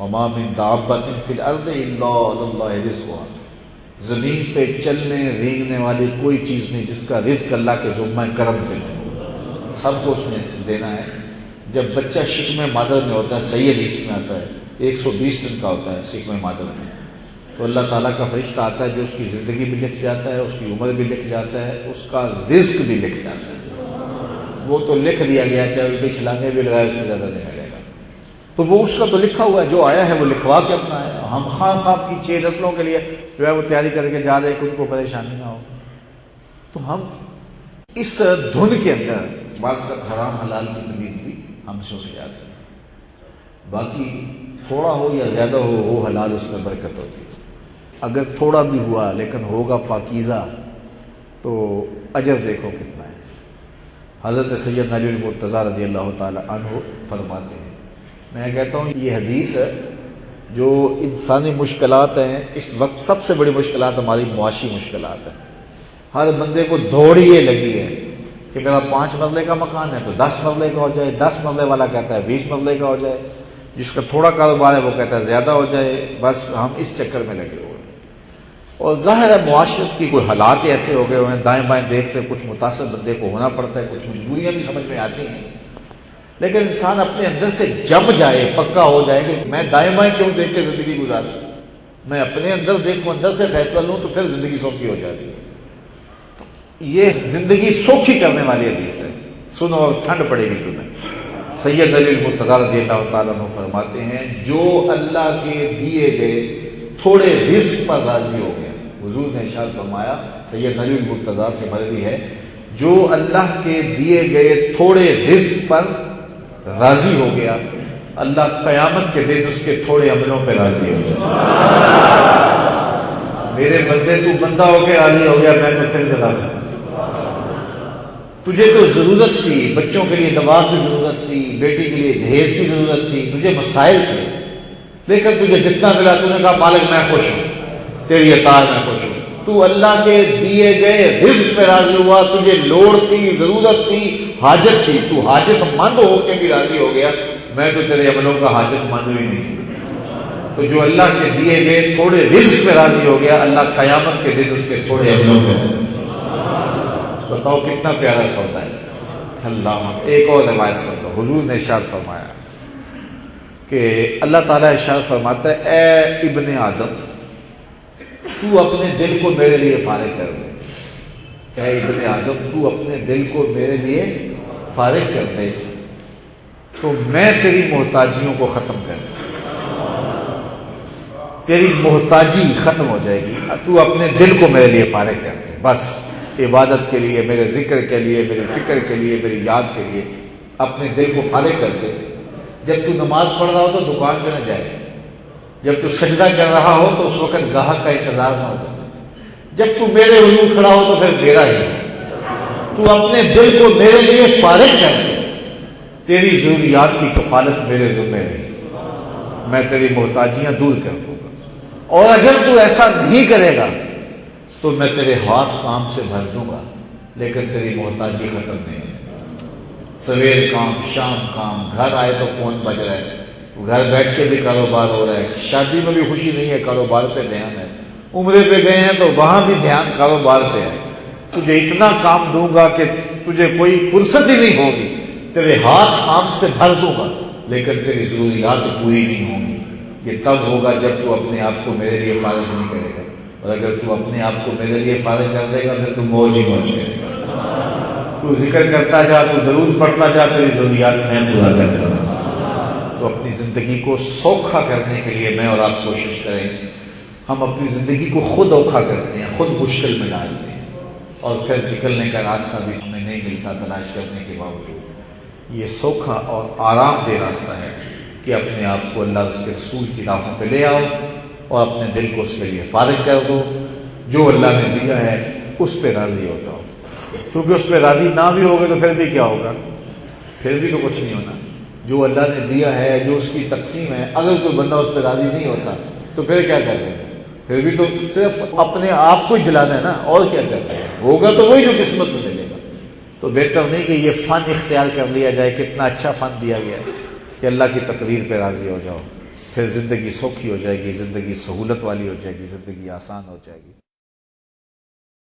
وما من دابۃ فی الارض الا علی اللہ رزقها، زمین پہ چلنے رینگنے والی کوئی چیز نہیں جس کا رزق اللہ کے ذمہ کرم پہ نہیں، سب کو اس نے دینا ہے۔ جب بچہ شکم مادر میں ہوتا ہے، صحیح حدیث میں آتا ہے 120 دن کا ہوتا ہے شکم مادر میں، تو اللہ تعالیٰ کا فرشتہ آتا ہے جو اس کی زندگی بھی لکھ جاتا ہے، اس کی عمر بھی لکھ جاتا ہے، اس کا رزق بھی لکھ جاتا ہے۔ وہ تو لکھ دیا گیا، چاہے اس پہ چھلانگے بھی لگائے، اس سے زیادہ نہیں ملے گا، تو وہ اس کا تو لکھا ہوا ہے، جو آیا ہے وہ لکھوا کے اپنا ہے۔ ہم خام خواب کی 6 نسلوں کے لیے جو ہے وہ تیاری کر کے جا رہے ہیں کہ ان کو پریشانی نہ ہو، تو ہم اس دھن کے اندر بعض کا حرام حلال کی تمیز بھی ہم سے اٹھ جاتے ہیں۔ باقی تھوڑا ہو یا زیادہ ہو حلال، اس میں برکت ہوتی ہے۔ اگر تھوڑا بھی ہوا لیکن ہوگا پاکیزہ تو اجر دیکھو کتنا ہے۔ حضرت سید علی المرتضیٰ رضی اللہ تعالی عنہ فرماتے ہیں، میں کہتا ہوں یہ حدیث ہے، جو انسانی مشکلات ہیں اس وقت سب سے بڑی مشکلات ہماری معاشی مشکلات ہیں۔ ہر بندے کو دوڑ یہ لگی ہے کہ میرا 5 مرلے کا مکان ہے تو 10 مرلے کا ہو جائے، 10 مرلے والا کہتا ہے 20 مرلے کا ہو جائے، جس کا تھوڑا کاروبار ہے وہ کہتا ہے زیادہ ہو جائے، بس ہم اس چکر میں لگے ہوئے ہیں۔ اور ظاہر ہے معاشرت کی کوئی حالات ایسے ہو گئے ہوئے ہیں، دائیں بائیں دیکھ سے کچھ متاثر بندے کو ہونا پڑتا ہے، کچھ مجبوریاں بھی سمجھ میں آتی ہیں، لیکن انسان اپنے اندر سے جم جائے، پکا ہو جائے کہ میں دائیں بائیں کیوں دیکھ کے زندگی گزاروں، میں اپنے اندر دیکھوں، اندر سے فیصلہ لوں، تو پھر زندگی سوکھی ہو جاتی ہے۔ یہ زندگی سوکھی کرنے والی حدیث ہے، سنو اور ٹھنڈ پڑے گی تمہیں۔ سید علی المرتضیٰ رضی اللہ تعالیٰ عنہ فرماتے ہیں، جو اللہ کے دیے گئے تھوڑے رزق پر راضی ہو گیا، حضور نے ارشاد فرمایا، سید علی المرتضیٰ سے مروی ہے، جو اللہ کے دیے گئے تھوڑے رزق پر راضی ہو گیا، اللہ قیامت کے دن اس کے تھوڑے عملوں پہ راضی ہو گیا۔ میرے بندے تو بندہ ہو کے راضی ہو گیا، میں تو پھر بتا دوں، تجھے تو ضرورت تھی، بچوں کے لیے دوا کی ضرورت تھی، بیٹی کے لیے جہیز کی ضرورت تھی، تجھے مسائل تھے، لیکن تجھے جتنا ملا تو نے کہا مالک میں خوش ہوں، تیری اطاعت میں خوش ہوں۔ تو اللہ کے دیے گئے رزق پہ راضی ہوا، تجھے لوڑ تھی، ضرورت تھی، حاجت تھی، تو حاجت مند ہو کے بھی راضی ہو گیا، میں تو تیرے عملوں کا حاجت مند بھی نہیں۔ تو جو اللہ کے دیے گئے تھوڑے رزق پہ راضی ہو گیا، اللہ قیامت کے دن اس کے تھوڑے عملوں پہ راضی۔ بتاؤ کتنا پیارا سودا ہے۔ اللہ، ایک اور روایت سنو، حضور نے ارشاد فرمایا کہ اللہ تعالیٰ ارشاد فرماتا ہے، اے ابن آدم تو اپنے دل کو میرے لیے فارغ کر دے، اے ابن آدم تو اپنے دل کو میرے لیے فارغ کر دے تو میں تیری محتاجیوں کو ختم کر دوں، تیری محتاجی ختم ہو جائے گی، تو اپنے دل کو میرے لیے فارغ کر دے، بس عبادت کے لیے، میرے ذکر کے لیے، میری فکر کے لیے، میری یاد کے لیے اپنے دل کو فارغ کر دے۔ جب تو نماز پڑھ رہا ہو تو دکان پہ نہ جائے، جب تو سجدہ کر رہا ہو تو اس وقت گاہک کا انتظار نہ ہو، جب تو میرے حضور کھڑا ہو تو پھر میرا ہی، تو اپنے دل کو میرے لیے فارغ کر دے، تیری ضروریات کی کفالت میرے ذمہ ہے، میں تیری محتاجیاں دور کر دوں گا، اور اگر تو ایسا نہیں کرے گا تو میں تیرے ہاتھ کام سے بھر دوں گا، لیکن تیری محتاجی ختم نہیں ہے۔ سویر کام، شام کام، گھر آئے تو فون بج رہا ہے، گھر بیٹھ کے بھی کاروبار ہو رہا ہے، شادی میں بھی خوشی نہیں ہے، کاروبار پہ دھیان ہے، عمرے پہ گئے ہیں تو وہاں بھی دھیان کاروبار پہ ہے، تجھے اتنا کام دوں گا کہ تجھے کوئی فرصت ہی نہیں ہوگی، تیرے ہاتھ کام سے بھر دوں گا، لیکن تیری ضروریات پوری نہیں ہوں گی۔ یہ تب ہوگا جب تو اپنے آپ کو میرے لیے فارغ نہیں کرے گا، اور اگر تو اپنے آپ کو میرے لیے فارغ کر دے گا پھر تو موج ہی موج کرے گا، تو ذکر کرتا جا، تو درود پڑھتا جا، تیری ضروریات میں پورا کرتا جا۔ تو اپنی زندگی کو سوکھا کرنے کے لیے میں اور آپ کوشش کریں۔ ہم اپنی زندگی کو خود اوکھا کرتے ہیں، خود مشکل میں ڈالتے ہیں، اور پھر نکلنے کا راستہ بھی ہمیں نہیں ملتا تلاش کرنے کے باوجود۔ یہ سوکھا اور آرام دہ راستہ ہے کہ اپنے آپ کو اللہ کے رسول کی راہوں پہ لے آؤ اور اپنے دل کو اس کے لیے فارغ کر دو، جو اللہ نے دیا ہے اس پہ راضی ہو جاؤ، کیونکہ اس پہ راضی نہ بھی ہوگے تو پھر بھی کیا ہوگا، پھر بھی تو کچھ نہیں ہونا۔ جو اللہ نے دیا ہے، جو اس کی تقسیم ہے، اگر کوئی بندہ اس پہ راضی نہیں ہوتا تو پھر کیا کرے گا، پھر بھی تو صرف اپنے آپ کو ہی جلانا ہے نا، اور کیا کرتا ہے، ہوگا تو وہی جو قسمت میں ملے گا۔ تو بہتر نہیں کہ یہ فن اختیار کر لیا جائے، کتنا اچھا فن دیا گیا ہے کہ اللہ کی تقریر پہ راضی ہو جاؤ، پھر زندگی سوکھی ہو جائے گی، زندگی سہولت والی ہو جائے گی، زندگی آسان ہو جائے گی۔